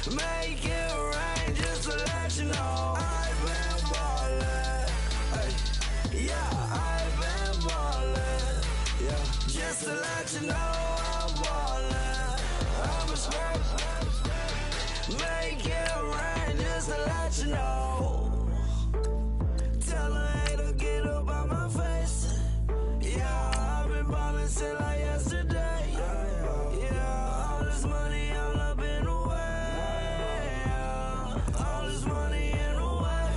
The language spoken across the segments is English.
Make it rain just to let you know I've been ballin'. Hey, yeah, I've been ballin'. Yeah, just to let you know I'm ballin'. I'm a smoke. Make it rain just to let you know. Tell a hater get up out my face. Yeah, I've been ballin' since like yesterday. Yeah, all this money all up in the way. Yeah, all this money in the way.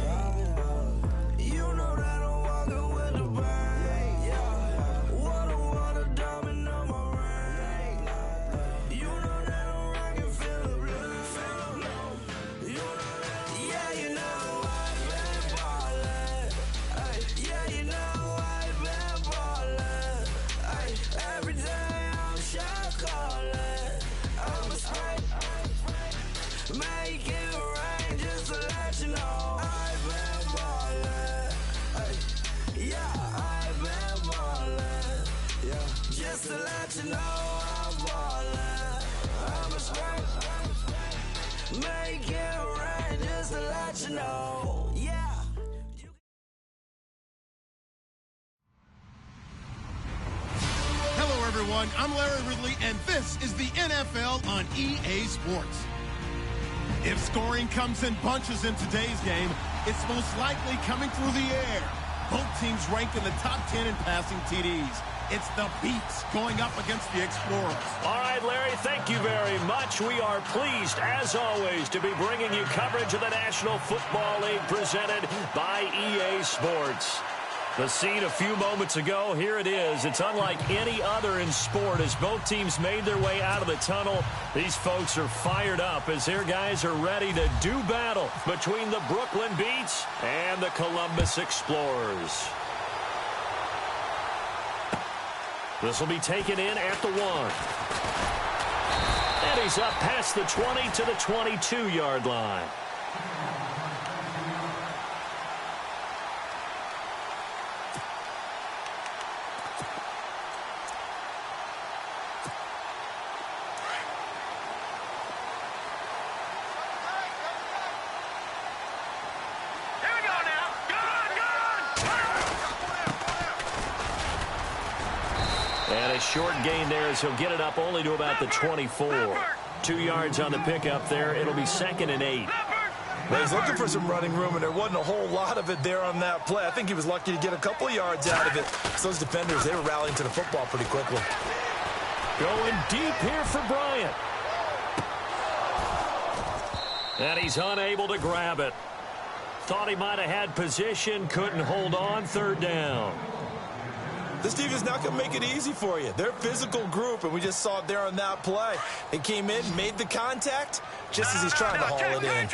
You know that I'm walking with the bang. Yeah, water, diamond on my ring. You know that I'm rockin', feel the blue. You know that, yeah, you know I've been ballin'. Ay, yeah, you know I've been ballin'. Ay, every day I'm shot callin'. I'm a spray. Make it rain just to let you know I've been ballin'. Ay, yeah, I've been ballin'. Yeah, just to let you know I'm ballin'. I'm a spray. Make it rain just to let you know. Yeah. Hello, everyone. I'm Larry Ridley, and this is the NFL on EA Sports. If scoring comes in bunches in today's game, it's most likely coming through the air. Both teams rank in the top 10 in passing TDs. It's the Beats going up against the Explorers. All right, Larry, thank you very much. We are pleased, as always, to be bringing you coverage of the National Football League presented by EA Sports. The scene a few moments ago, here it is. It's unlike any other in sport as both teams made their way out of the tunnel. These folks are fired up as their guys are ready to do battle between the Brooklyn Beats and the Columbus Explorers. This will be taken in at the 1. And he's up past the 20 to the 22-yard line. Short gain there as he'll get it up only to about the 24. 2 yards on the pickup there. It'll be 2nd and 8. Well, he's looking for some running room, and there wasn't a whole lot of it there on that play. I think he was lucky to get a couple of yards out of it. So those defenders, they were rallying to the football pretty quickly. Going deep here for Bryant. And he's unable to grab it. Thought he might have had position, couldn't hold on. 3rd down. This team is not going to make it easy for you. They're a physical group, and we just saw it there on that play. They came in, made the contact, just as he's trying to haul it in.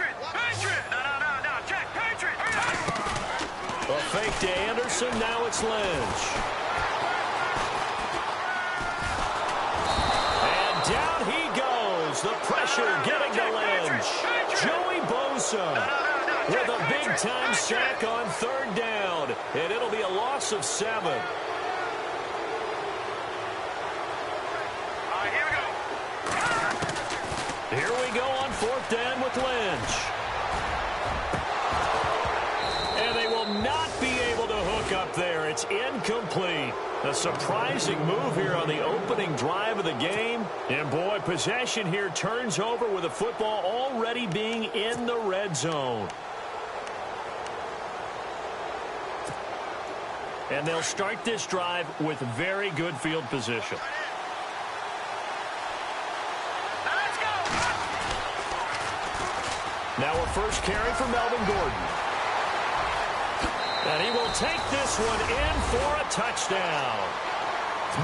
A fake to Anderson, now it's Lynch. And down he goes. The pressure getting to Lynch. Joey Bosa with a big-time sack on 3rd down, and it'll be a loss of 7. Here we go on 4th down with Lynch. And they will not be able to hook up there. It's incomplete. A surprising move here on the opening drive of the game. And, boy, possession here turns over with the football already being in the red zone. And they'll start this drive with very good field position. Now a first carry for Melvin Gordon. And he will take this one in for a touchdown.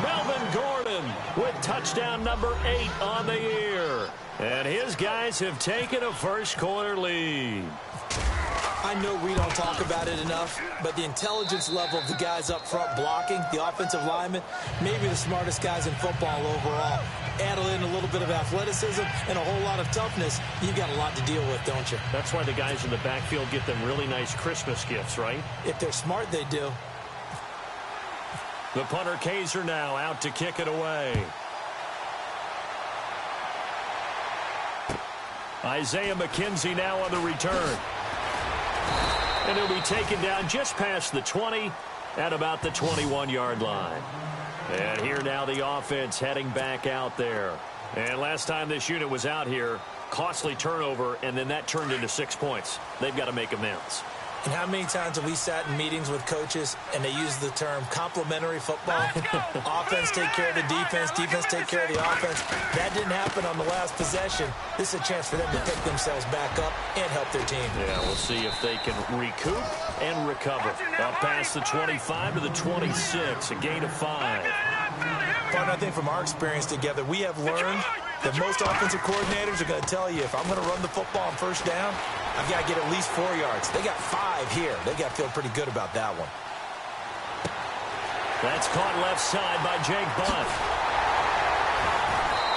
Melvin Gordon with touchdown number 8 on the year. And his guys have taken a first-quarter lead. I know we don't talk about it enough, but the intelligence level of the guys up front blocking, the offensive linemen, maybe the smartest guys in football overall. Add in a little bit of athleticism and a whole lot of toughness, you've got a lot to deal with, don't you? That's why the guys in the backfield get them really nice Christmas gifts, right? If they're smart, they do. The punter Kaiser now out to kick it away. Isaiah McKenzie now on the return. And he'll be taken down just past the 20 at about the 21-yard line. And here now the offense heading back out there. And last time this unit was out here, costly turnover, and then that turned into 6 points. They've got to make amends. And how many times have we sat in meetings with coaches and they use the term complementary football? Offense take care of the defense, defense take care of the offense. That didn't happen on the last possession. This is a chance for them to pick themselves back up and help their team. Yeah, we'll see if they can recoup and recover. Up past the 25 to the 26, a gain of 5. Partner, I think from our experience together, we have learned that most offensive coordinators are going to tell you, if I'm going to run the football on first down, I've got to get at least 4 yards. They got 5 here. They got to feel pretty good about that one. That's caught left side by Jake Butt.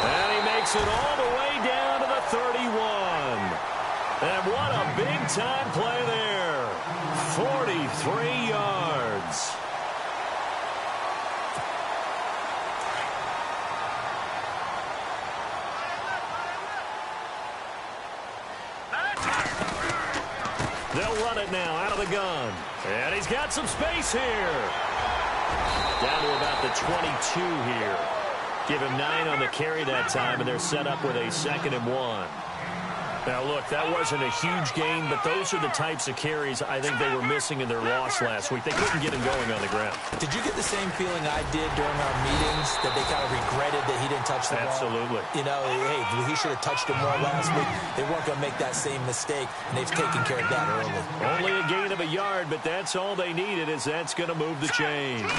And he makes it all the way down to the 31. And what a big-time play there. 43 yards. They'll run it now out of the gun. And he's got some space here. Down to about the 22 here. Give him 9 on the carry that time, and they're set up with a 2nd and 1. Now, look, that wasn't a huge gain, but those are the types of carries I think they were missing in their loss last week. They couldn't get him going on the ground. Did you get the same feeling I did during our meetings, that they kind of regretted that he didn't touch the ball? Absolutely. You know, hey, he should have touched it more last week. They weren't going to make that same mistake, and they've taken care of that early. Only a gain of a yard, but that's all they needed, as that's going to move the chains.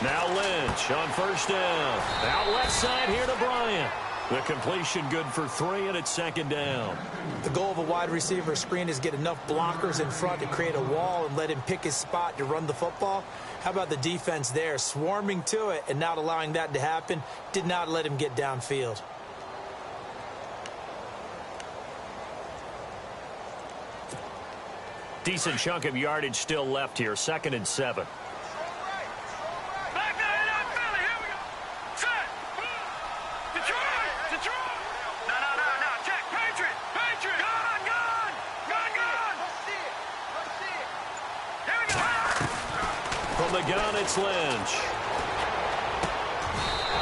Now Lynch on first down. Out left side here to Bryant. The completion good for 3, and it's 2nd down. The goal of a wide receiver screen is get enough blockers in front to create a wall and let him pick his spot to run the football. How about the defense there, swarming to it and not allowing that to happen? Did not let him get downfield. Decent chunk of yardage still left here. 2nd and 7. From the gun, it's Lynch.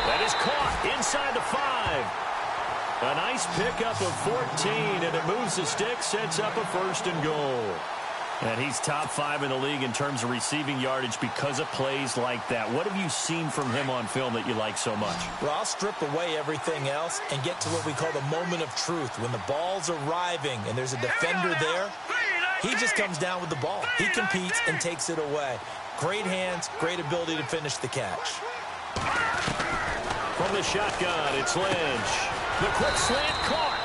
That is caught inside the 5. A nice pickup of 14, and it moves the stick, sets up a 1st and goal. And he's top 5 in the league in terms of receiving yardage because of plays like that. What have you seen from him on film that you like so much? Well, I'll strip away everything else and get to what we call the moment of truth. When the ball's arriving and there's a defender there, he just comes down with the ball. He competes and takes it away. Great hands, great ability to finish the catch. From the shotgun, it's Lynch. The quick slant caught.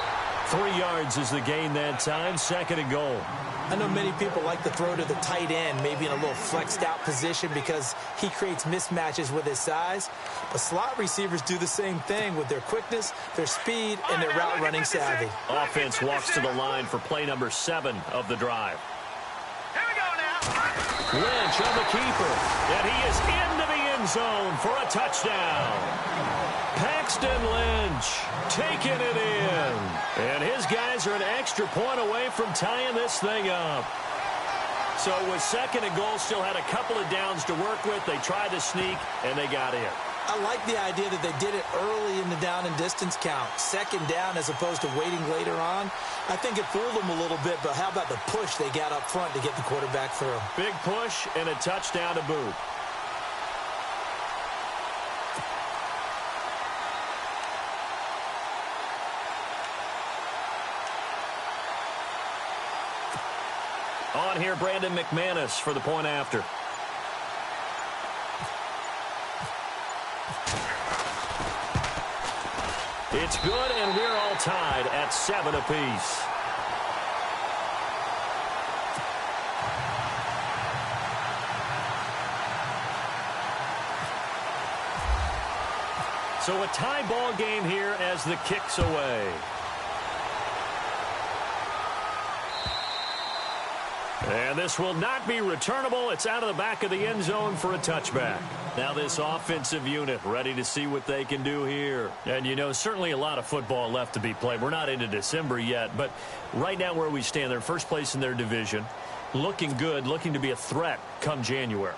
3 yards is the gain that time. 2nd and goal. I know many people like to throw to the tight end, maybe in a little flexed out position because he creates mismatches with his size. But slot receivers do the same thing with their quickness, their speed, and their route running savvy. Offense walks to the line for play number 7 of the drive. Lynch on the keeper, and he is into the end zone for a touchdown. Paxton Lynch taking it in, and his guys are an extra point away from tying this thing up. So with 2nd and goal, still had a couple of downs to work with. They tried to sneak, and they got in. I like the idea that they did it early in the down and distance count. 2nd down as opposed to waiting later on. I think it fooled them a little bit, but how about the push they got up front to get the quarterback through? Big push and a touchdown to boot. On here, Brandon McManus for the point after. It's good, and we're all tied at 7 apiece. So a tie ball game here as the kick's away. And this will not be returnable. It's out of the back of the end zone for a touchback. Now this offensive unit ready to see what they can do here. And, you know, certainly a lot of football left to be played. We're not into December yet, but right now where we stand, they're first place in their division, looking good, looking to be a threat come January.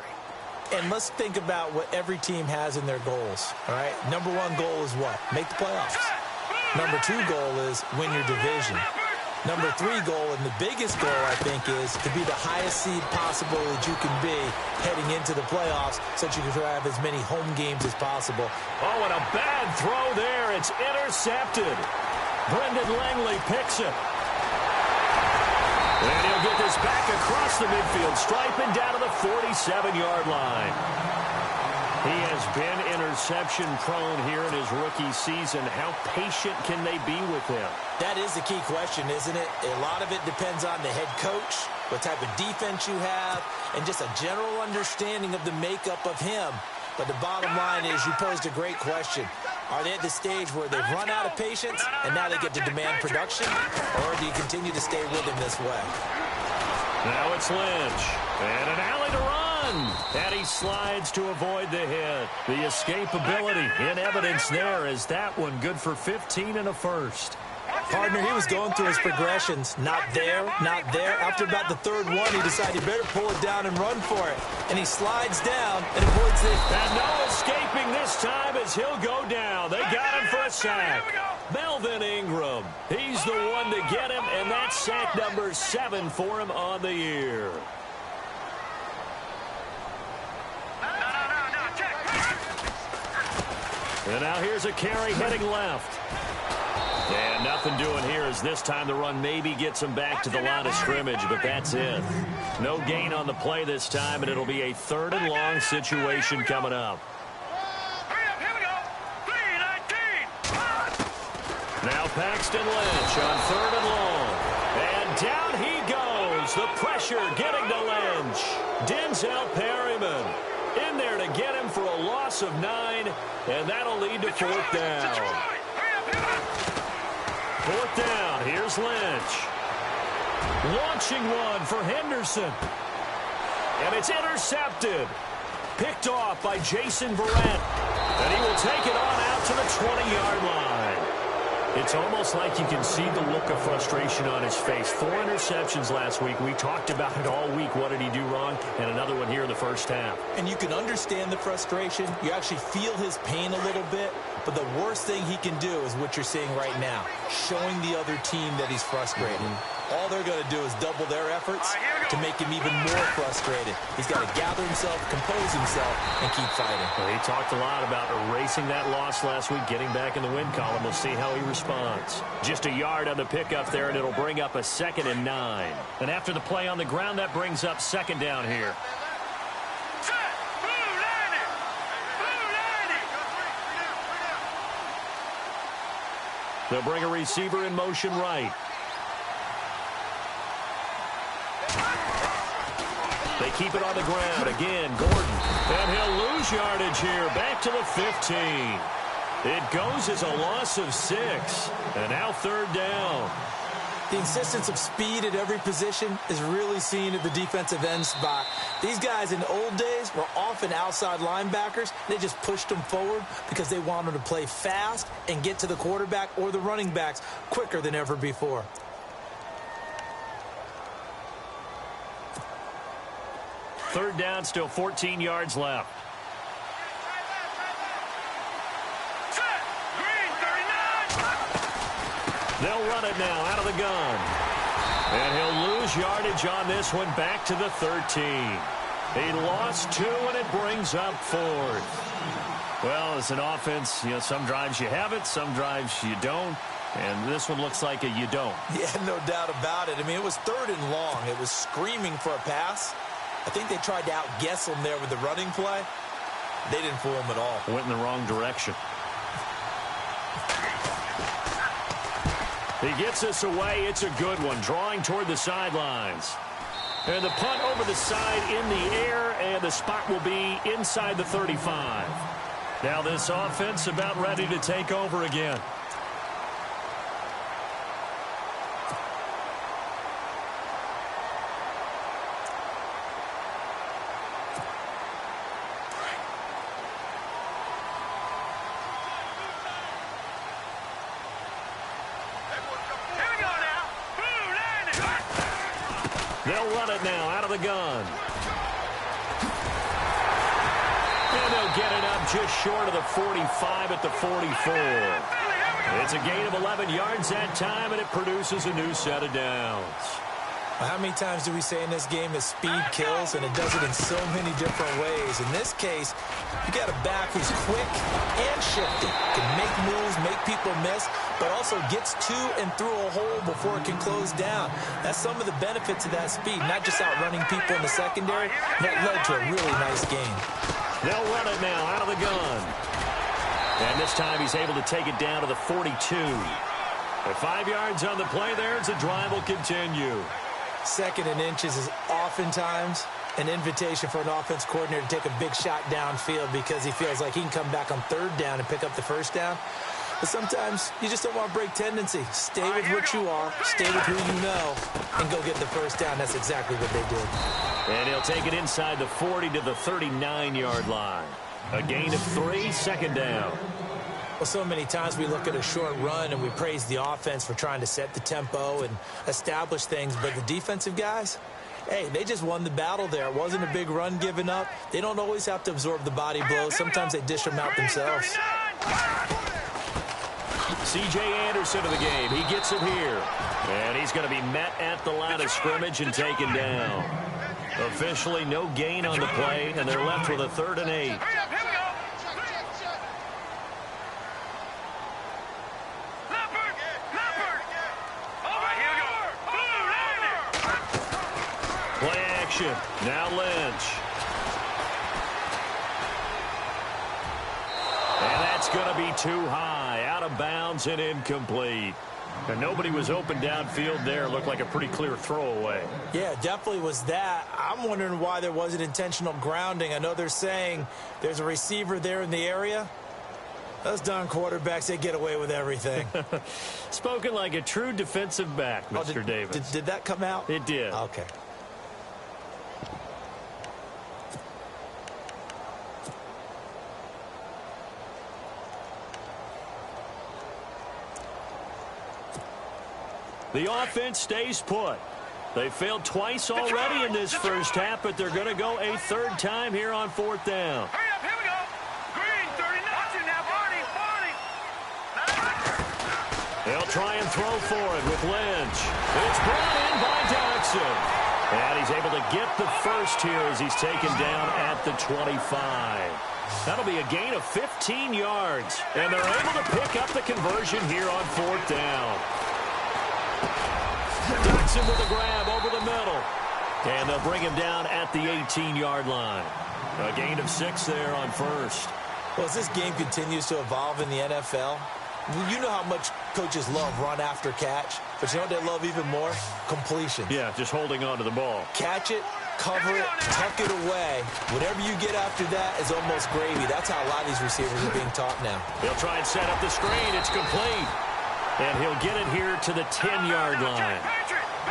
And let's think about what every team has in their goals, all right? Number one goal is what? Make the playoffs. Number two goal is win your division. Number three goal, and the biggest goal, I think, is to be the highest seed possible that you can be heading into the playoffs so that you can have as many home games as possible. Oh, and a bad throw there. It's intercepted. Brendan Langley picks it. And he'll get this back across the midfield stripe and down to the 47-yard line. He has been interception-prone here in his rookie season. How patient can they be with him? That is the key question, isn't it? A lot of it depends on the head coach, what type of defense you have, and just a general understanding of the makeup of him. But the bottom line is you posed a great question. Are they at the stage where they've run out of patience and now they get to demand production? Or do you continue to stay with him this way? Now it's Lynch. And an alley to run. And he slides to avoid the hit. The escapability in evidence there as that one good for 15 and a first. Partner, he was going through his progressions. Not there, not there. After about the third one, he decided he better pull it down and run for it. And he slides down and avoids the... And no escaping this time as he'll go down. They got him for a sack. Melvin Ingram. He's the one to get him, and that's sack number 7 for him on the year. And now here's a carry heading left. And nothing doing here as this time the run maybe gets him back to the line of scrimmage, but that's it. No gain on the play this time, and it'll be a 3rd and long situation coming up. Now Paxton Lynch on 3rd and long. And down he goes. The pressure getting to Lynch. Denzel Perryman in there to get him for a loss of 9, and that'll lead to 4th down. 4th down, here's Lynch. Launching one for Henderson. And it's intercepted. Picked off by Jason Verrett. And he will take it on out to the 20-yard line. It's almost like you can see the look of frustration on his face. 4 interceptions last week. We talked about it all week. What did he do wrong? And another one here in the first half. And you can understand the frustration. You actually feel his pain a little bit. But the worst thing he can do is what you're seeing right now, showing the other team that he's frustrated. All they're going to do is double their efforts to make him even more frustrated. He's got to gather himself, compose himself, and keep fighting. Well, he talked a lot about erasing that loss last week, getting back in the win column. We'll see how he responds. Just a yard on the pickup there, and it'll bring up a 2nd and 9. And after the play on the ground, that brings up 2nd down here. They'll bring a receiver in motion right. They keep it on the ground. Again, Gordon. And he'll lose yardage here. Back to the 15. It goes as a loss of 6. And now 3rd down. The insistence of speed at every position is really seen at the defensive end spot. These guys in the old days were often outside linebackers. They just pushed them forward because they wanted to play fast and get to the quarterback or the running backs quicker than ever before. Third down, still 14 yards left. They'll run it now out of the gun. And he'll lose yardage on this one back to the 13. He lost 2, and it brings up 4th. Well, as an offense, you know, some drives you have it, some drives you don't. And this one looks like a you don't. Yeah, no doubt about it. I mean, it was 3rd and long. It was screaming for a pass. I think they tried to outguess him there with the running play. They didn't fool him at all. Went in the wrong direction. He gets us away. It's a good one. Drawing toward the sidelines. And the punt over the side in the air, and the spot will be inside the 35. Now this offense about ready to take over again. They'll run it now out of the gun. And they'll get it up just short of the 45 at the 44. It's a gain of 11 yards that time, and it produces a new set of downs. How many times do we say in this game that speed kills, and it does it in so many different ways? In this case, you got a back who's quick and shifty, can make moves, make people miss, but also gets to and through a hole before it can close down. That's some of the benefits of that speed, not just outrunning people in the secondary. That led to a really nice game. They'll run it now out of the gun. And this time he's able to take it down to the 42. With 5 yards on the play there, as the drive will continue. 2nd and inches is oftentimes an invitation for an offense coordinator to take a big shot downfield because he feels like he can come back on 3rd down and pick up the 1st down. But sometimes you just don't want to break tendency. Stay with what you are, stay with who you know, and go get the 1st down. That's exactly what they did. And he'll take it inside the 40 to the 39-yard line. A gain of 3, 2nd down. Well, so many times we look at a short run and we praise the offense for trying to set the tempo and establish things, but the defensive guys, hey, they just won the battle there. It wasn't a big run given up. They don't always have to absorb the body blows. Sometimes they dish them out themselves. C.J. Anderson of the game. He gets it here. And he's going to be met at the line of scrimmage and taken down. Officially no gain on the play, and they're left with a 3rd and 8. Play action. Now Lynch. And that's going to be too high. Out of bounds and incomplete. And nobody was open downfield there. Looked like a pretty clear throwaway. Yeah, definitely was that. I'm wondering why there wasn't intentional grounding. I know they're saying there's a receiver there in the area. Those darn quarterbacks, they get away with everything. Spoken like a true defensive back, Mr. Davis. Did that come out? It did. Okay. The offense stays put. They failed twice already in this first half, but they're going to go a 3rd time here on 4th down. Hurry up, here we go. Green, 39. Watch it now, Barney. They'll try and throw for it with Lynch. It's brought in by Jackson. And he's able to get the first here as he's taken down at the 25. That'll be a gain of 15 yards. And they're able to pick up the conversion here on 4th down. Jackson with a grab over the middle. And they'll bring him down at the 18-yard line. A gain of 6 there on 1st. Well, as this game continues to evolve in the NFL, you know how much coaches love run after catch, but you know what they love even more? Completion. Yeah, just holding on to the ball. Catch it, cover it, tuck it away. Whatever you get after that is almost gravy. That's how a lot of these receivers are being taught now. He'll try and set up the screen. It's complete. And he'll get it here to the 10-yard line.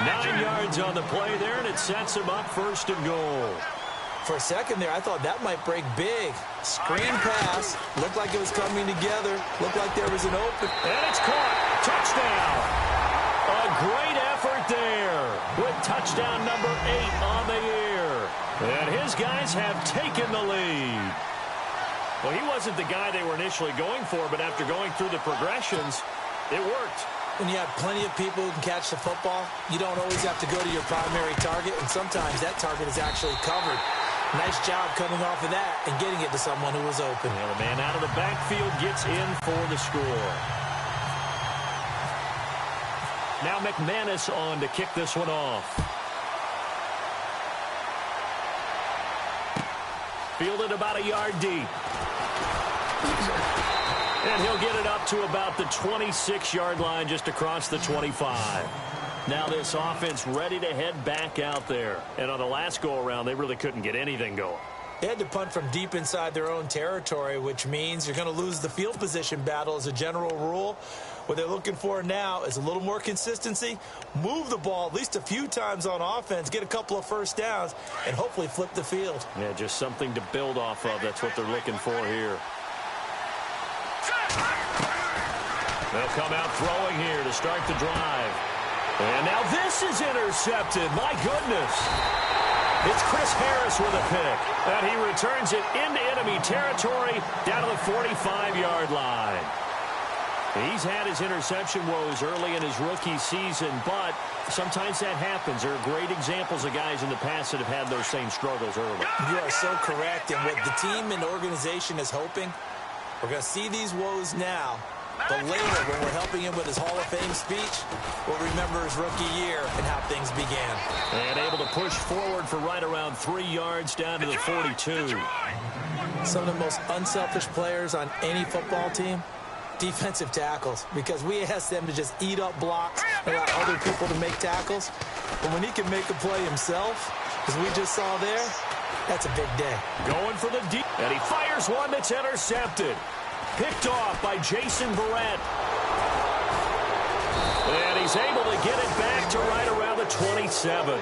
9 yards on the play there, and it sets him up 1st and goal. For a second there, I thought that might break big. Screen pass. Looked like it was coming together. Looked like there was an open. And it's caught. Touchdown. A great effort there with touchdown number 8 on the year. And his guys have taken the lead. Well, he wasn't the guy they were initially going for, but after going through the progressions, it worked. When you have plenty of people who can catch the football, you don't always have to go to your primary target, and sometimes that target is actually covered. Nice job coming off of that and getting it to someone who was open. Well, the man out of the backfield gets in for the score. Now McManus on to kick this one off. Fielded about a yard deep. And he'll get it up to about the 26-yard line just across the 25. Now this offense ready to head back out there. And on the last go-around, they really couldn't get anything going. They had to punt from deep inside their own territory, which means you're going to lose the field position battle as a general rule. What they're looking for now is a little more consistency, move the ball at least a few times on offense, get a couple of first downs, and hopefully flip the field. Yeah, just something to build off of. That's what they're looking for here. They'll come out throwing here to start the drive. And now this is intercepted. My goodness. It's Chris Harris with a pick. And he returns it into enemy territory down to the 45-yard line. He's had his interception woes early in his rookie season, but sometimes that happens. There are great examples of guys in the past that have had those same struggles early. You are so correct. And what the team and organization is hoping, we're going to see these woes now. But later, when we're helping him with his Hall of Fame speech, we'll remember his rookie year and how things began. And able to push forward for right around 3 yards down to the 42. Some of the most unselfish players on any football team, defensive tackles, because we ask them to just eat up blocks and allow other people to make tackles. But when he can make a play himself, as we just saw there, that's a big day. Going for the deep, and he fires one that's intercepted. Picked off by Jason Verrett. And he's able to get it back to right around the 27.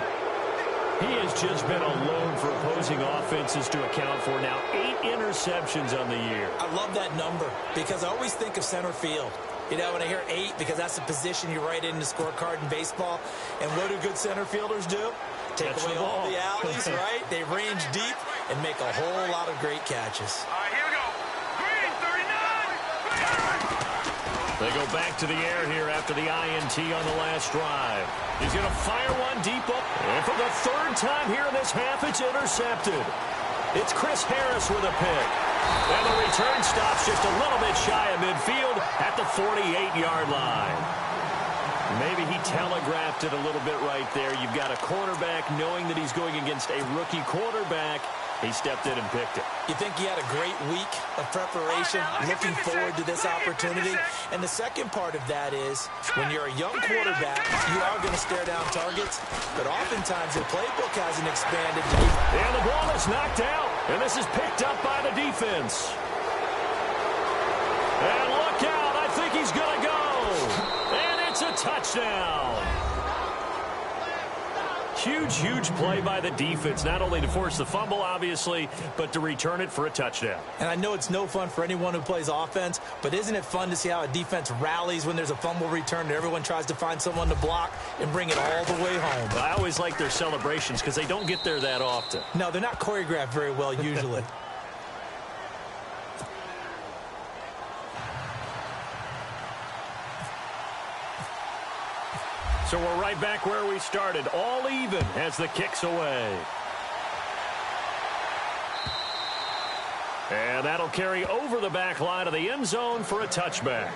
He has just been alone for opposing offenses to account for now 8 interceptions on the year. I love that number because I always think of center field. You know, when I hear 8, because that's the position you write in the scorecard in baseball. And what do good center filders do? Take away all the alleys, right? They range deep and make a whole lot of great catches. All right, here we go. Green, 39. They go back to the air here after the INT on the last drive. He's going to fire one deep up. And for the 3rd time here in this half, it's intercepted. It's Chris Harris with a pick. And the return stops just a little bit shy of midfield at the 48-yard line. Maybe he telegraphed it a little bit right there. You've got a cornerback knowing that he's going against a rookie quarterback. He stepped in and picked it. You think he had a great week of preparation, looking forward to this opportunity? And the second part of that is, when you're a young quarterback, you are going to stare down targets, but oftentimes your playbook hasn't expanded to And the ball is knocked out, and this is picked up by the defense. And look out, I think he's going to go. And it's a touchdown. Huge, huge play by the defense, not only to force the fumble, obviously, but to return it for a touchdown. And I know it's no fun for anyone who plays offense, but isn't it fun to see how a defense rallies when there's a fumble return and everyone tries to find someone to block and bring it all the way home? I always like their celebrations because they don't get there that often. No, they're not choreographed very well usually. So we're right back where we started, all even as the kick's away. And that'll carry over the back line of the end zone for a touchback.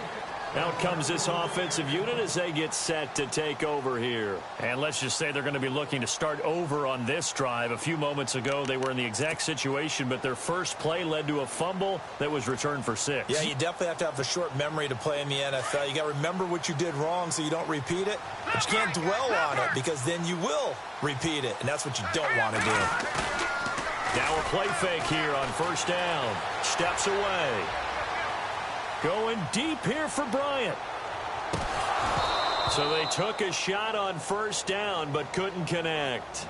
Out comes this offensive unit as they get set to take over here. And let's just say they're going to be looking to start over on this drive. A few moments ago, they were in the exact situation, but their first play led to a fumble that was returned for 6. Yeah, you definitely have to have a short memory to play in the NFL. You got to remember what you did wrong so you don't repeat it. But you can't dwell on it because then you will repeat it, and that's what you don't want to do. Now a play fake here on first down. Steps away. Going deep here for Bryant. So they took a shot on first down but couldn't connect.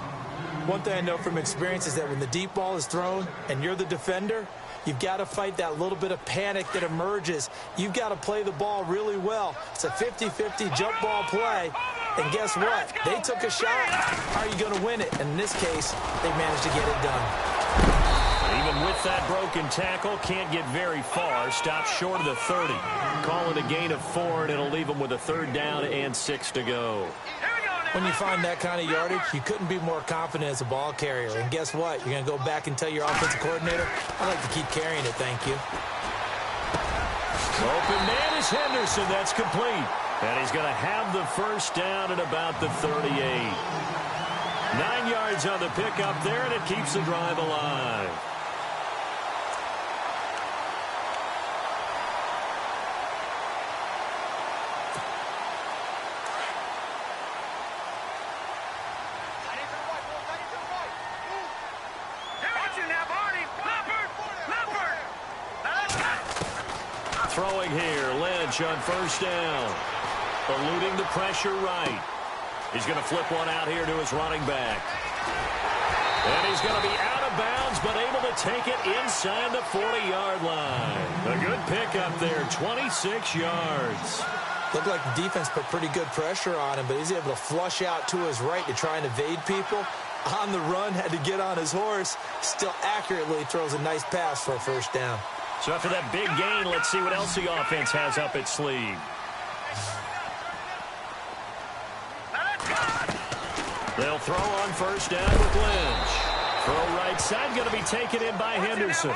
One thing I know from experience is that when the deep ball is thrown and you're the defender, you've got to fight that little bit of panic that emerges. You've got to play the ball really well. It's a 50-50 jump ball play. And guess what? They took a shot. How are you going to win it? And in this case, they managed to get it done. Even with that broken tackle, can't get very far. Stops short of the 30. Call it a gain of 4, and it'll leave them with a 3rd down and 6 to go. When you find that kind of yardage, you couldn't be more confident as a ball carrier. And guess what? You're going to go back and tell your offensive coordinator, I'd like to keep carrying it, thank you. Open man is Henderson. That's complete. And he's going to have the first down at about the 38. 9 yards on the pickup there, and it keeps the drive alive. Throwing here, Lynch on first down. Eluding the pressure right. He's going to flip one out here to his running back. And he's going to be out of bounds, but able to take it inside the 40-yard line. A good pickup there, 26 yards. Looked like the defense put pretty good pressure on him, but he's able to flush out to his right to try and evade people. On the run, had to get on his horse. Still accurately throws a nice pass for a first down. So after that big gain, let's see what else the offense has up its sleeve. They'll throw on first down with Lynch. Throw right side, going to be taken in by Henderson.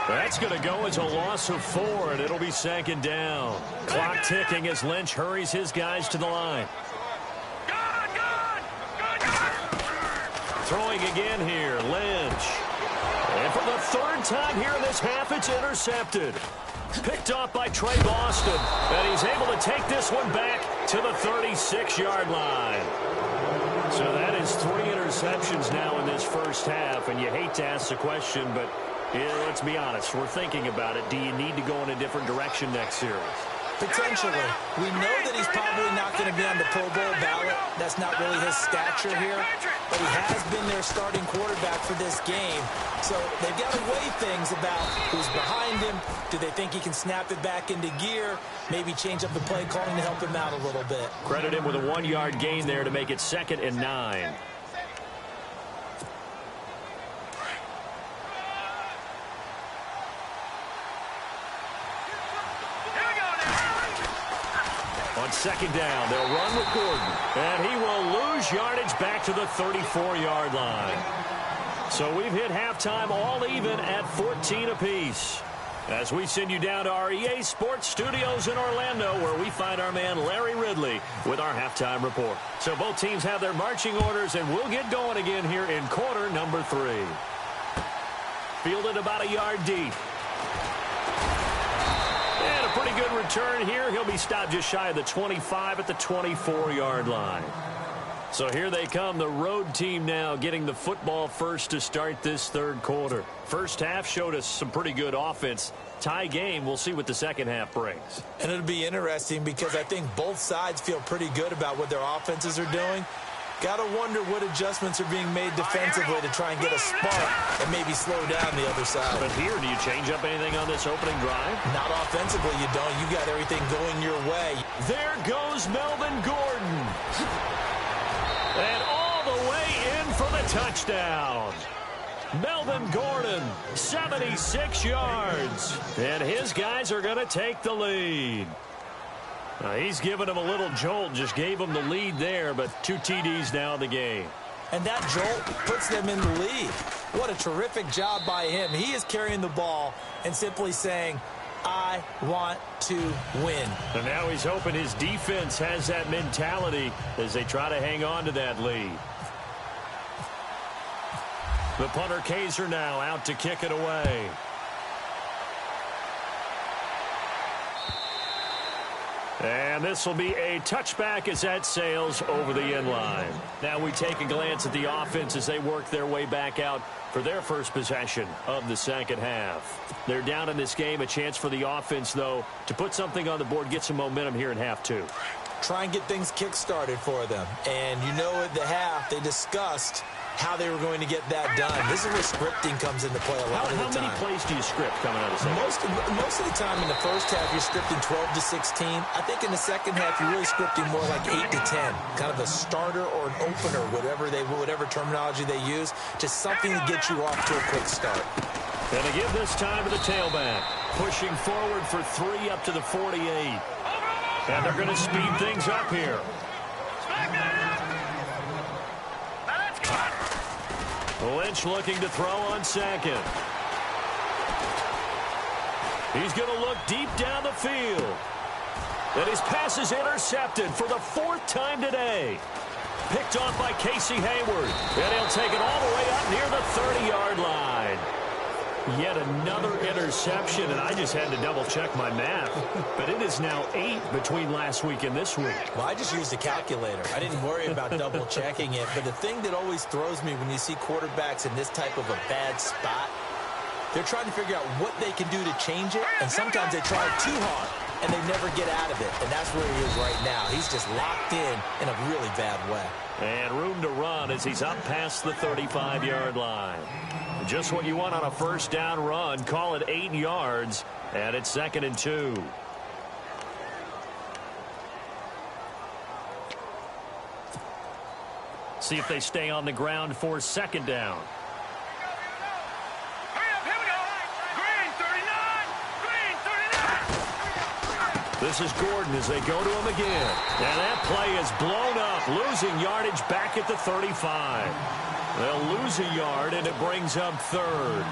That's going to go as a loss of 4, and it'll be second down. Clock ticking as Lynch hurries his guys to the line. Throwing again here, Lynch. And for the third time here in this half, it's intercepted. Picked off by Trey Boston, and he's able to take this one back to the 36-yard line. So that is 3 interceptions now in this first half, and you hate to ask the question, but yeah, let's be honest. We're thinking about it. Do you need to go in a different direction next series? Potentially. We know that he's probably not going to be on the Pro Bowl ballot. That's not really his stature here. But he has been their starting quarterback for this game. So they've got to weigh things about who's behind him. Do they think he can snap it back into gear? Maybe change up the play calling to help him out a little bit. Credit him with a 1-yard gain there to make it 2nd and 9. On second down, they'll run with Gordon. And he will lose yardage back to the 34-yard line. So we've hit halftime all even at 14 apiece. As we send you down to our EA Sports Studios in Orlando, where we find our man Larry Ridley with our halftime report. So both teams have their marching orders, and we'll get going again here in quarter number 3. Fielded about a yard deep. And a pretty good return here. He'll be stopped just shy of the 25 at the 24-yard line. So here they come, the road team now getting the football first to start this third quarter. First half showed us some pretty good offense. Tie game, we'll see what the second half brings. And it'll be interesting because I think both sides feel pretty good about what their offenses are doing. Got to wonder what adjustments are being made defensively to try and get a spark and maybe slow down the other side. But here, do you change up anything on this opening drive? Not offensively, you don't. You got everything going your way. There goes Melvin Gordon. And all the way in for the touchdown. Melvin Gordon, 76 yards. And his guys are going to take the lead. He's given him a little jolt, just gave him the lead there, but 2 TDs now in the game. And that jolt puts them in the lead. What a terrific job by him. He is carrying the ball and simply saying, I want to win. And now he's hoping his defense has that mentality as they try to hang on to that lead. The punter Kaiser now out to kick it away. And this will be a touchback as that sails over the end line. Now we take a glance at the offense as they work their way back out for their first possession of the second half. They're down in this game. A chance for the offense, though, to put something on the board, get some momentum here in half 2. Try and get things kick-started for them. And you know at the half they discussed how they were going to get that done. This is where scripting comes into play a lot of the time. How many plays do you script coming out of the second? Most of the time in the first half, you're scripting 12 to 16. I think in the second half, you're really scripting more like 8 to 10. Kind of a starter or an opener, whatever terminology they use, just something to get you off to a quick start. And to give this time to the tailback. Pushing forward for 3 up to the 48. And they're going to speed things up here. Lynch looking to throw on second. He's going to look deep down the field. And his pass is intercepted for the 4th time today. Picked off by Casey Hayward. And he'll take it all the way up near the 30-yard line. Yet another interception, and I just had to double-check my math. But it is now 8 between last week and this week. Well, I just used a calculator. I didn't worry about double-checking it. But the thing that always throws me when you see quarterbacks in this type of a bad spot, they're trying to figure out what they can do to change it, and sometimes they try too hard, and they never get out of it. And that's where he is right now. He's just locked in a really bad way. And room to run as he's up past the 35-yard line. Just what you want on a first down run. Call it 8 yards, and it's 2nd and 2. See if they stay on the ground for second down. This is Gordon as they go to him again. And that play is blown up, losing yardage back at the 35. They'll lose a yard, and it brings up third.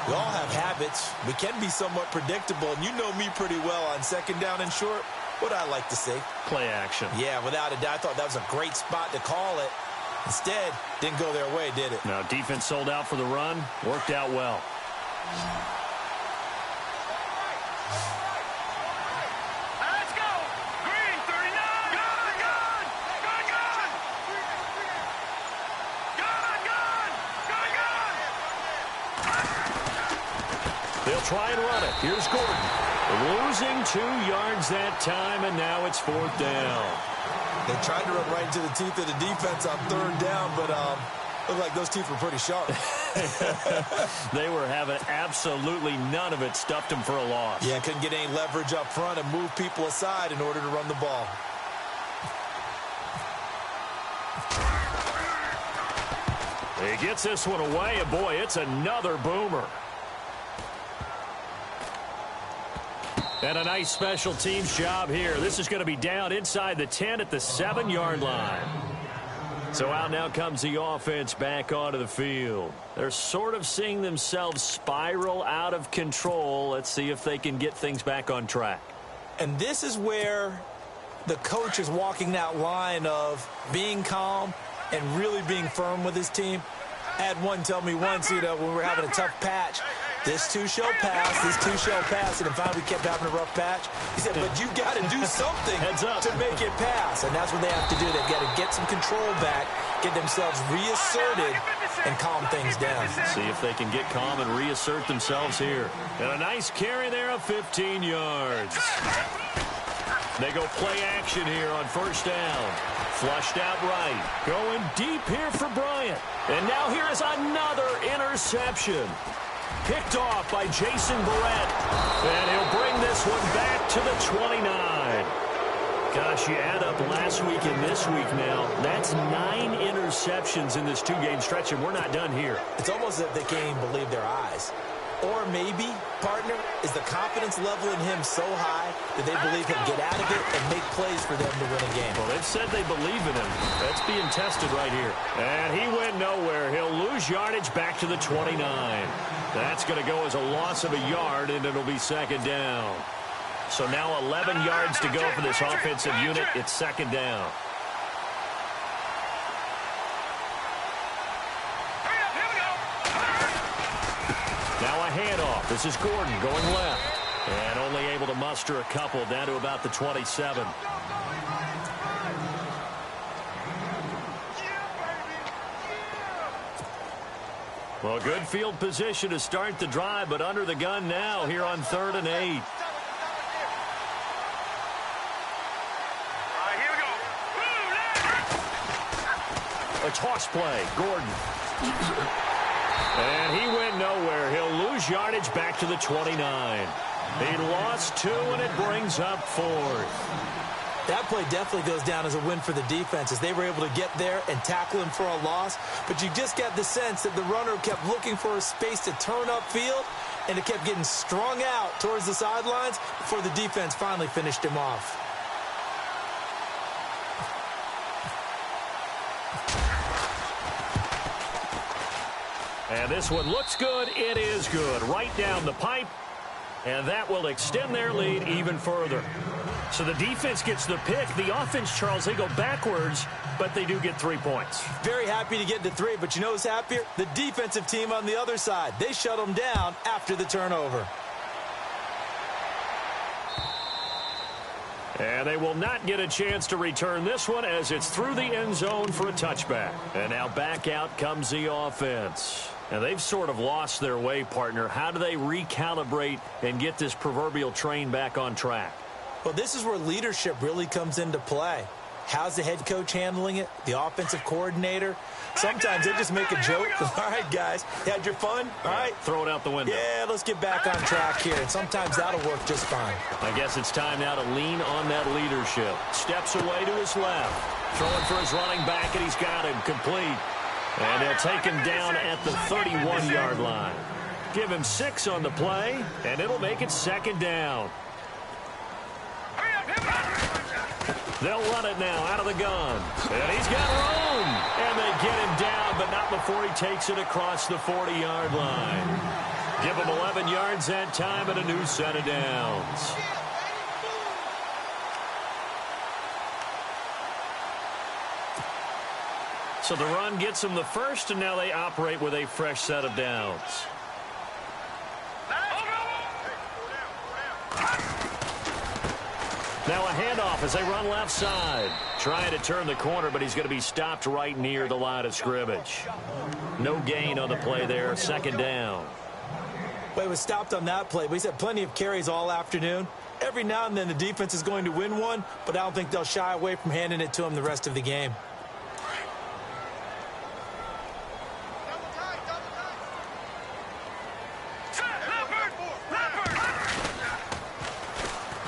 We all have habits. We can be somewhat predictable, and you know me pretty well on second down and short. What I like to say? Play action. Yeah, without a doubt. I thought that was a great spot to call it. Instead, didn't go their way, did it? Now, defense sold out for the run. Worked out well. Let's go! Green, 39! Gone! Gone! Gone! Gone! Gone! Gone! Gone! They'll try and run it. Here's Gordon. Losing 2 yards that time, and now it's fourth down. They tried to run right into the teeth of the defense on third down, but looked like those teeth were pretty sharp. They were having absolutely none of it. Stuffed them for a loss. Yeah, couldn't get any leverage up front and move people aside in order to run the ball. He gets this one away, and boy, it's another boomer. And a nice special teams job here. This is going to be down inside the 10 at the 7-yard line. So out now comes the offense back onto the field. They're sort of seeing themselves spiral out of control. Let's see if they can get things back on track. And this is where the coach is walking that line of being calm and really being firm with his team. I had one tell me once, when we were having a tough patch, this too shall pass, this too shall pass, and finally we kept having a rough patch. He said, but you got to do something to make it pass, and that's what they have to do. They've got to get some control back, get themselves reasserted, and calm things down. See if they can get calm and reassert themselves here. And a nice carry there of 15 yards. They go play action here on first down. Flushed out right. Going deep here for Bryant. And now here is another interception. Picked off by Jason Barrett. And he'll bring this one back to the 29. Gosh, you add up last week and this week now. That's 9 interceptions in this 2-game stretch, and we're not done here. It's almost as if they can't even believe their eyes. Or maybe, partner, is the confidence level in him so high that they believe he'll get out of it and make plays for them to win a game. Well, they've said they believe in him. That's being tested right here. And he went nowhere. He'll lose yardage back to the 29. That's going to go as a loss of a yard, and it'll be second down. So now 11 yards to go for this offensive unit. It's second down. Now a handoff. This is Gordon going left. And only able to muster a couple down to about the 27. Well, good field position to start the drive, but under the gun now here on 3rd and 8. Here we go. A toss play. Gordon. And he went nowhere. He'll lose yardage back to the 29. He lost 2, and it brings up 4th. That play definitely goes down as a win for the defense as they were able to get there and tackle him for a loss. But you just got the sense that the runner kept looking for a space to turn upfield, and it kept getting strung out towards the sidelines before the defense finally finished him off. And this one looks good. It is good. Right down the pipe. And that will extend their lead even further. So the defense gets the pick. The offense, Charles, they go backwards, but they do get 3 points. Very happy to get to 3, but you know who's happier? The defensive team on the other side. They shut them down after the turnover. And they will not get a chance to return this one as it's through the end zone for a touchback. And now back out comes the offense. And they've sort of lost their way, partner. How do they recalibrate and get this proverbial train back on track? Well, this is where leadership really comes into play. How's the head coach handling it? The offensive coordinator? Sometimes they just make a joke. All right, guys, you had your fun? All right. Throw it out the window. Yeah, let's get back on track here. And sometimes that'll work just fine. I guess it's time now to lean on that leadership. Steps away to his left. Throwing for his running back, and he's got him complete. And they'll take him down at the 31-yard line. Give him 6 on the play, and it'll make it 2nd down. They'll run it now out of the gun. And he's got room. And they get him down, but not before he takes it across the 40-yard line. Give him 11 yards that time and a new set of downs. So the run gets them the first, and now they operate with a fresh set of downs. Now a handoff as they run left side. Trying to turn the corner, but he's going to be stopped right near the line of scrimmage. No gain on the play there. 2nd down. Well, he was stopped on that play, but he's had plenty of carries all afternoon. Every now and then the defense is going to win one, but I don't think they'll shy away from handing it to him the rest of the game.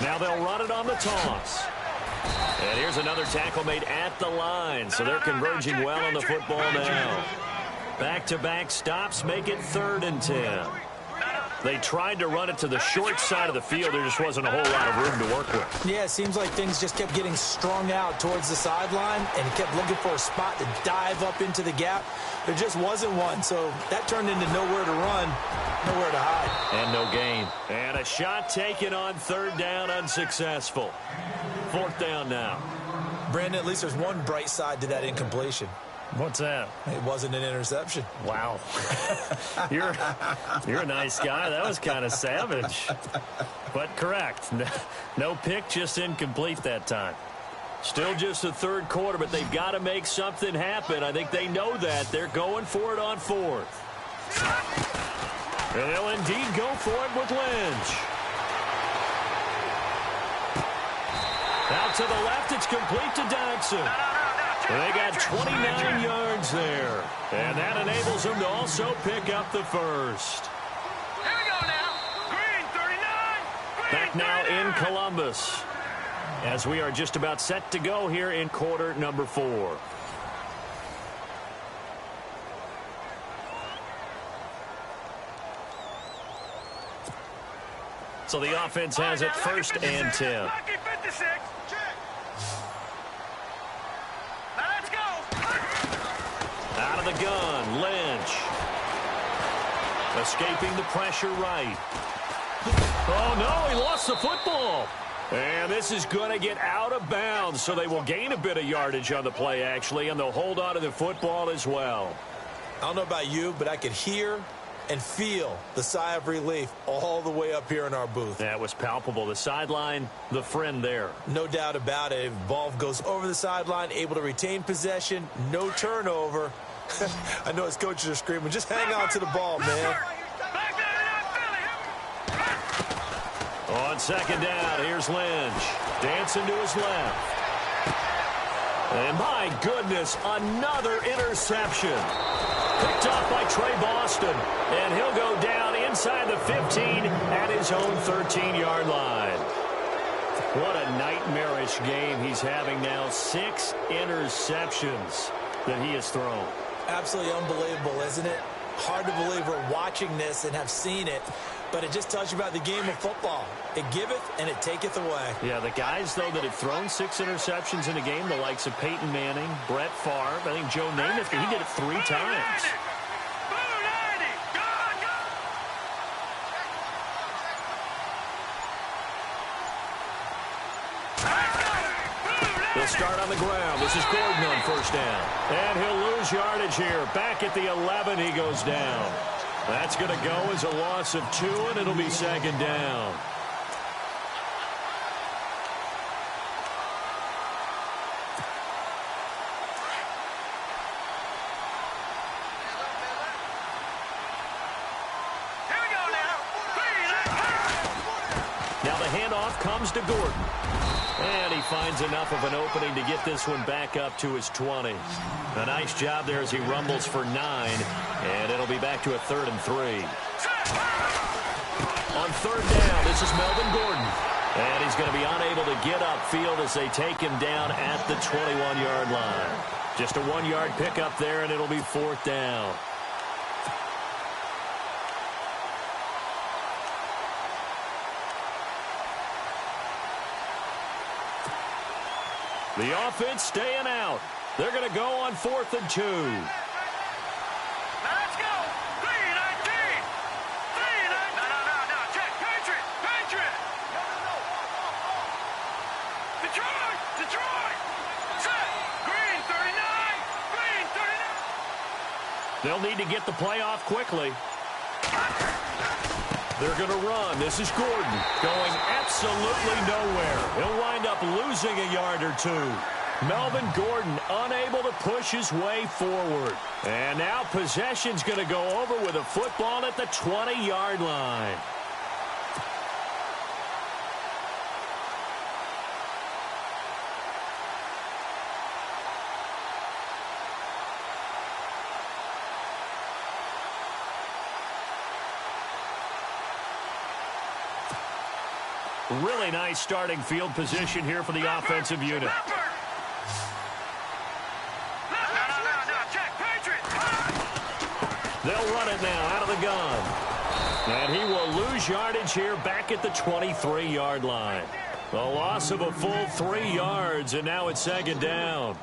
Now they'll run it on the toss. And here's another tackle made at the line, so they're converging well on the football now. Back-to-back stops make it 3rd and 10. They tried to run it to the short side of the field. There just wasn't a whole lot of room to work with. Yeah, it seems like things just kept getting strung out towards the sideline, and he kept looking for a spot to dive up into the gap. There just wasn't one, so that turned into nowhere to run, nowhere to hide. And no gain. And a shot taken on 3rd down, unsuccessful. 4th down now. Brandon, at least there's one bright side to that incompletion. What's that? It wasn't an interception. Wow. You're a nice guy. That was kind of savage. But correct. No pick, just incomplete that time. Still just the 3rd quarter, but they've got to make something happen. I think they know that. They're going for it on 4th. And they'll indeed go for it with Lynch. Out to the left, it's complete to Dodson. They got 29 yards there. And that enables them to also pick up the first. Here we go now. Green 39. Back now in Columbus, as we are just about set to go here in quarter number 4. So the offense has it 1st and 10. Lucky 56. Out of the gun, Lynch. Escaping the pressure right. Oh, no, he lost the football. And this is going to get out of bounds, so they will gain a bit of yardage on the play, actually, and they'll hold on to the football as well. I don't know about you, but I could hear and feel the sigh of relief all the way up here in our booth. That was palpable. The sideline, the friend there. No doubt about it. Ball goes over the sideline, able to retain possession, no turnover. I know his coaches are screaming, just hang on to the ball, man. On 2nd down, here's Lynch. Dancing to his left. And my goodness, another interception. Picked off by Trey Boston. And he'll go down inside the 15 at his own 13-yard line. What a nightmarish game he's having now. 6 interceptions that he has thrown. Absolutely unbelievable, isn't it? Hard to believe we're watching this and have seen it, but it just tells you about the game of football. It giveth and it taketh away. Yeah, the guys, though, that have thrown 6 interceptions in a game, the likes of Peyton Manning, Brett Favre, I think Joe Namath, he did it 3 times. They'll start on the ground. This is Gordon on 1st down. And he'll lose yardage here. Back at the 11, he goes down. That's going to go as a loss of 2, and it'll be 2nd down. Now the handoff comes to Gordon. And he finds enough of an opening to get this one back up to his 20. A nice job there as he rumbles for 9. And it'll be back to a 3rd and 3. On 3rd down, this is Melvin Gordon. And he's going to be unable to get upfield as they take him down at the 21-yard line. Just a 1-yard pickup there, and it'll be 4th down. The offense staying out. They're going to go on 4th and 2. Let's go. 3-19. 3-19. No. Check. Patriot. Detroit. Set. Green 39. Green 39. They'll need to get the play off quickly. They're going to run. This is Gordon going absolutely nowhere. He'll wind up losing a yard or 2. Melvin Gordon unable to push his way forward. And now possession's going to go over with a football at the 20-yard line. Really nice starting field position here for the offensive unit. No. Check. Patriot. They'll run it now out of the gun. And he will lose yardage here back at the 23-yard line. The loss of a full 3 yards, and now it's 2nd down.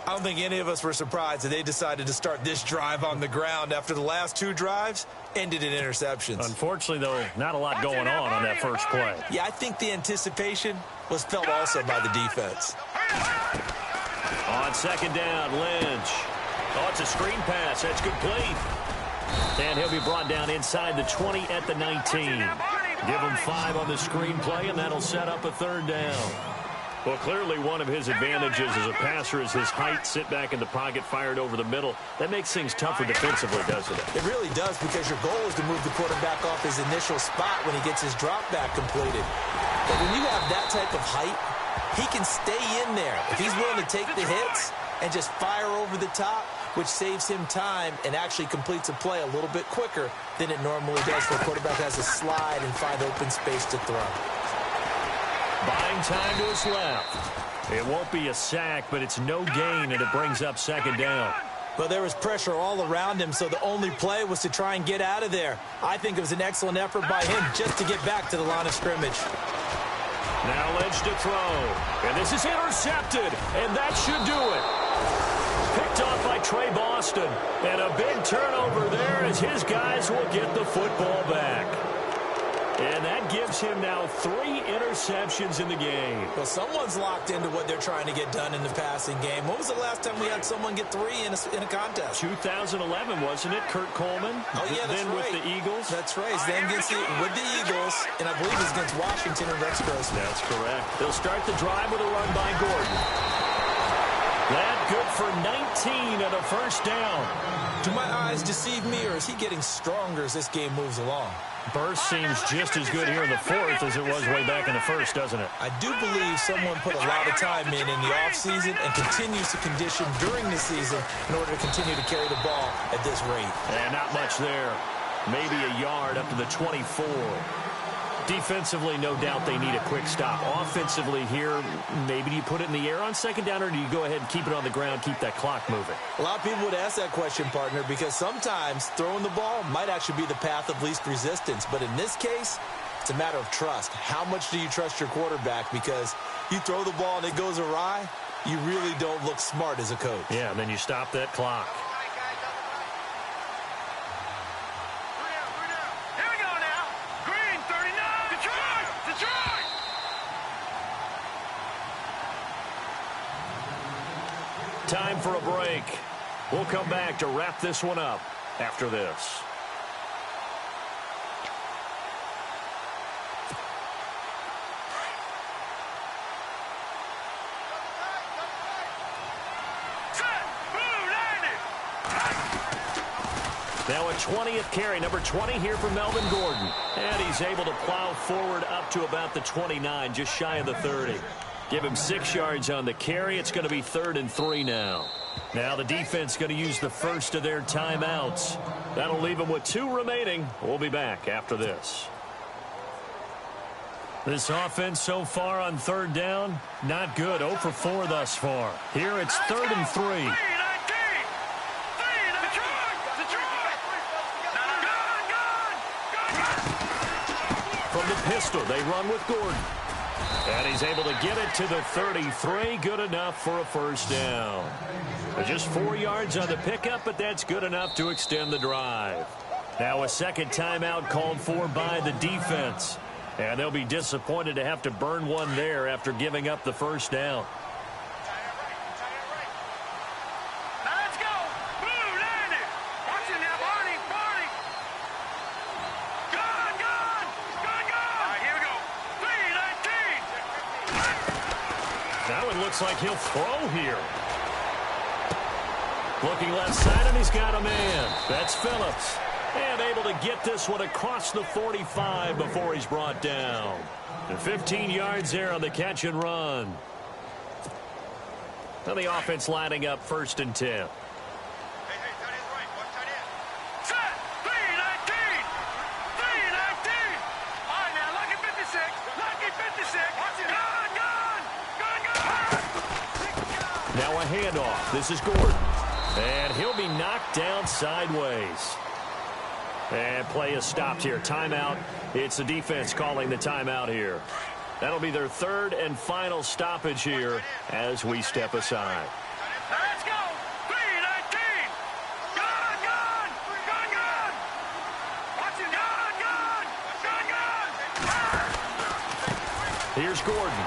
I don't think any of us were surprised that they decided to start this drive on the ground after the last 2 drives ended in interceptions. Unfortunately, though, not a lot going on that first play. Yeah, I think the anticipation was felt also by the defense. On 2nd down, Lynch. Oh, it's a screen pass. That's complete. And he'll be brought down inside the 20 at the 19. Give him 5 on the screen play, and that'll set up a 3rd down. Well, clearly one of his advantages as a passer is his height, sit back in the pocket, fired over the middle. That makes things tougher defensively, doesn't it? It really does, because your goal is to move the quarterback off his initial spot when he gets his drop back completed. But when you have that type of height, he can stay in there. If he's willing to take the hits and just fire over the top, which saves him time and actually completes a play a little bit quicker than it normally does for a quarterback that has to slide and find open space to throw. Buying time to his left. It won't be a sack, but it's no gain, and it brings up 2nd down. But there was pressure all around him, so the only play was to try and get out of there. I think it was an excellent effort by him just to get back to the line of scrimmage. Now Lynch to throw. And this is intercepted, and that should do it. Picked off by Trey Boston. And a big turnover there as his guys will get the football back. And that gives him now 3 interceptions in the game. Well, someone's locked into what they're trying to get done in the passing game. When was the last time we had someone get 3 in a contest? 2011, wasn't it? Kurt Coleman. Oh, yeah, that's then right. with the Eagles. That's right. Then with the Eagles, and I believe it's against Washington or Rex Grossman. That's correct. They'll start the drive with a run by Gordon. That good for 19 and a 1st down. Do my eyes deceive me, or is he getting stronger as this game moves along? Burst seems just as good here in the 4th as it was way back in the 1st, doesn't it? I do believe someone put a lot of time in the offseason and continues to condition during the season in order to continue to carry the ball at this rate. And not much there. Maybe a yard up to the 24. Defensively, no doubt they need a quick stop. Offensively here, maybe do you put it in the air on 2nd down, or do you go ahead and keep it on the ground, keep that clock moving? A lot of people would ask that question, partner, because sometimes throwing the ball might actually be the path of least resistance. But in this case, it's a matter of trust. How much do you trust your quarterback? Because you throw the ball and it goes awry, you really don't look smart as a coach. Yeah, and then you stop that clock. Time for a break. We'll come back to wrap this one up after this. Now a 20th carry, number 20 here for Melvin Gordon. And he's able to plow forward up to about the 29, just shy of the 30. Give him 6 yards on the carry. It's going to be 3rd and 3 now. Now the defense going to use the first of their timeouts. That'll leave them with 2 remaining. We'll be back after this. This offense so far on 3rd down, not good. 0 for 4 thus far. Here it's 3rd and 3. From the pistol, they run with Gordon. And he's able to get it to the 33. Good enough for a first down. Just 4 yards on the pickup, but that's good enough to extend the drive. Now a second timeout called for by the defense. And they'll be disappointed to have to burn one there after giving up the first down. Let's go. Blue landed. Watch it now, Barney. Barney. Gun. All right, here we go. 3-19. Now it looks like he'll throw here. Looking left side, and he's got a man. That's Phillips. And able to get this one across the 45 before he's brought down. And 15 yards there on the catch and run. Now the offense lining up 1st and 10. Hey, tight end right. Watch tight end. Set. 3-19. All right, now, lucky 56. Lucky 56. Watch it. Gun. Now a handoff. This is Gordon. And he'll be knocked down sideways. And play is stopped here. Timeout. It's the defense calling the timeout here. That'll be their 3rd and final stoppage here as we step aside. Let's go. 3-19. Gun. Watch it. Gun. Here's Gordon.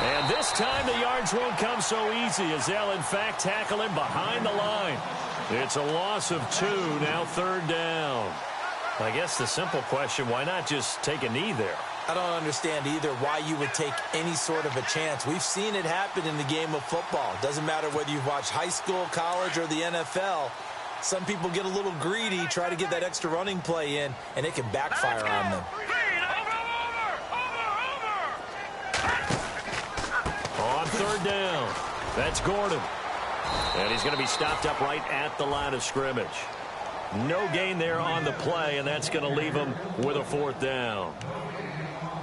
And this time the yards won't come so easy as they'll, in fact, tackle him behind the line. It's a loss of 2, now 3rd down. I guess the simple question, why not just take a knee there? I don't understand either why you would take any sort of a chance. We've seen it happen in the game of football. It doesn't matter whether you watch high school, college, or the NFL. Some people get a little greedy, try to get that extra running play in, and it can backfire on them. On 3rd down, that's Gordon. And he's going to be stopped up right at the line of scrimmage. No gain there on the play, and that's going to leave him with a 4th down.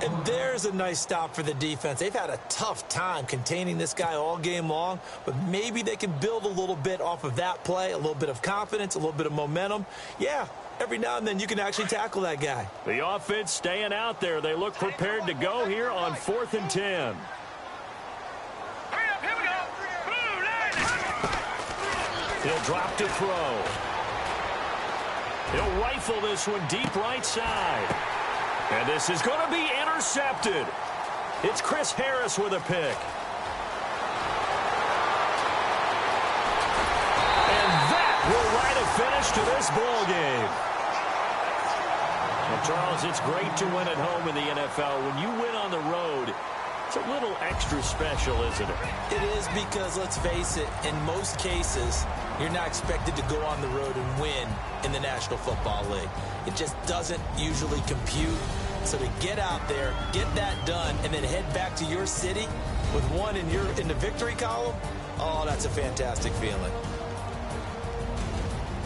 And there's a nice stop for the defense. They've had a tough time containing this guy all game long, but maybe they can build a little bit off of that play, a little bit of confidence, a little bit of momentum. Yeah, every now and then you can actually tackle that guy. The offense staying out there. They look prepared to go here on 4th and 10. He'll drop to throw. He'll rifle this one deep right side. And this is going to be intercepted. It's Chris Harris with a pick. And that will write a finish to this ball game. Well, Charles, it's great to win at home in the NFL. When you win on the road, it's a little extra special, isn't it? It is because, let's face it, in most cases, you're not expected to go on the road and win in the National Football League. It just doesn't usually compute. So to get out there, get that done, and then head back to your city with one in the victory column, oh, that's a fantastic feeling.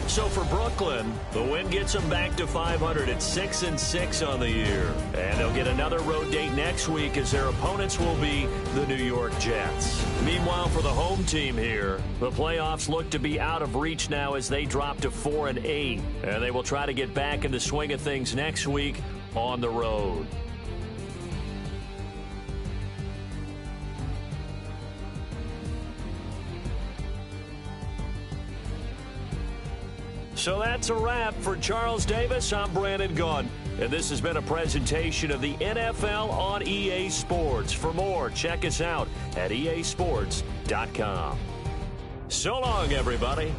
So for Brooklyn, the win gets them back to 500 at 6-6 on the year. And they'll get another road date next week as their opponents will be the New York Jets. Meanwhile, for the home team here, the playoffs look to be out of reach now as they drop to 4-8. And they will try to get back in the swing of things next week on the road. So that's a wrap for Charles Davis. I'm Brandon Gaudin, and this has been a presentation of the NFL on EA Sports. For more, check us out at easports.com. So long, everybody.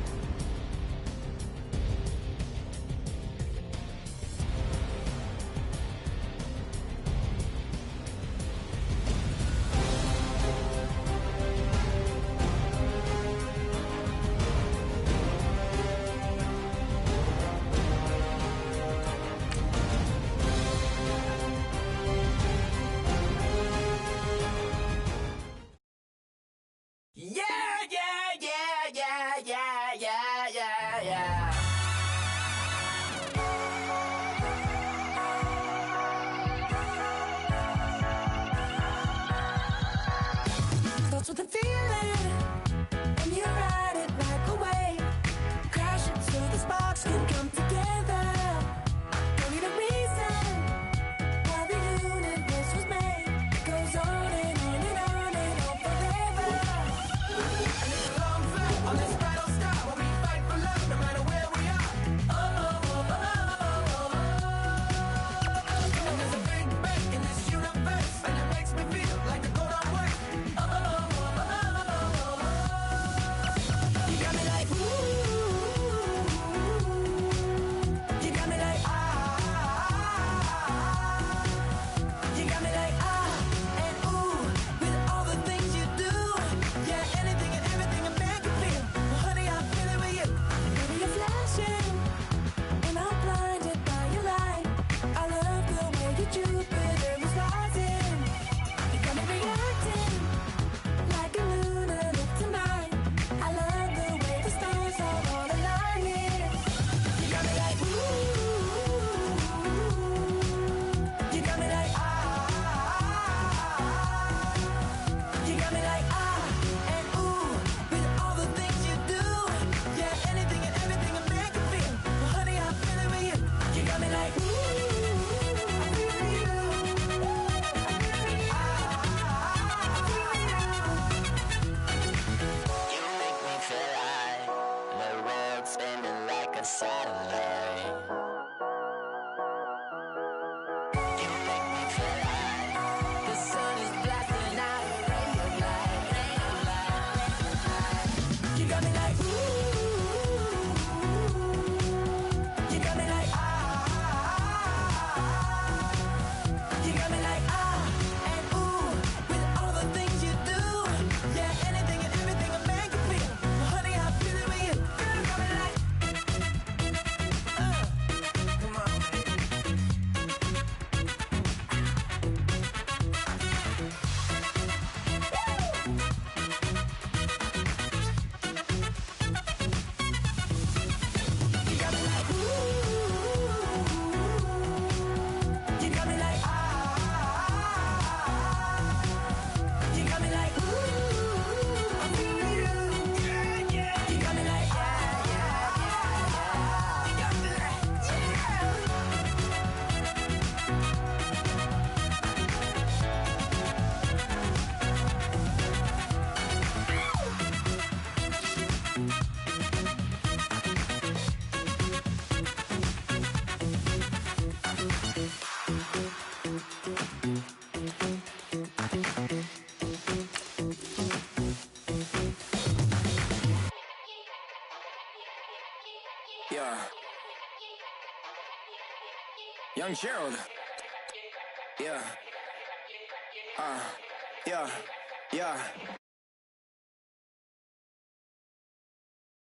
Yeah. Young Gerald. Yeah. Yeah.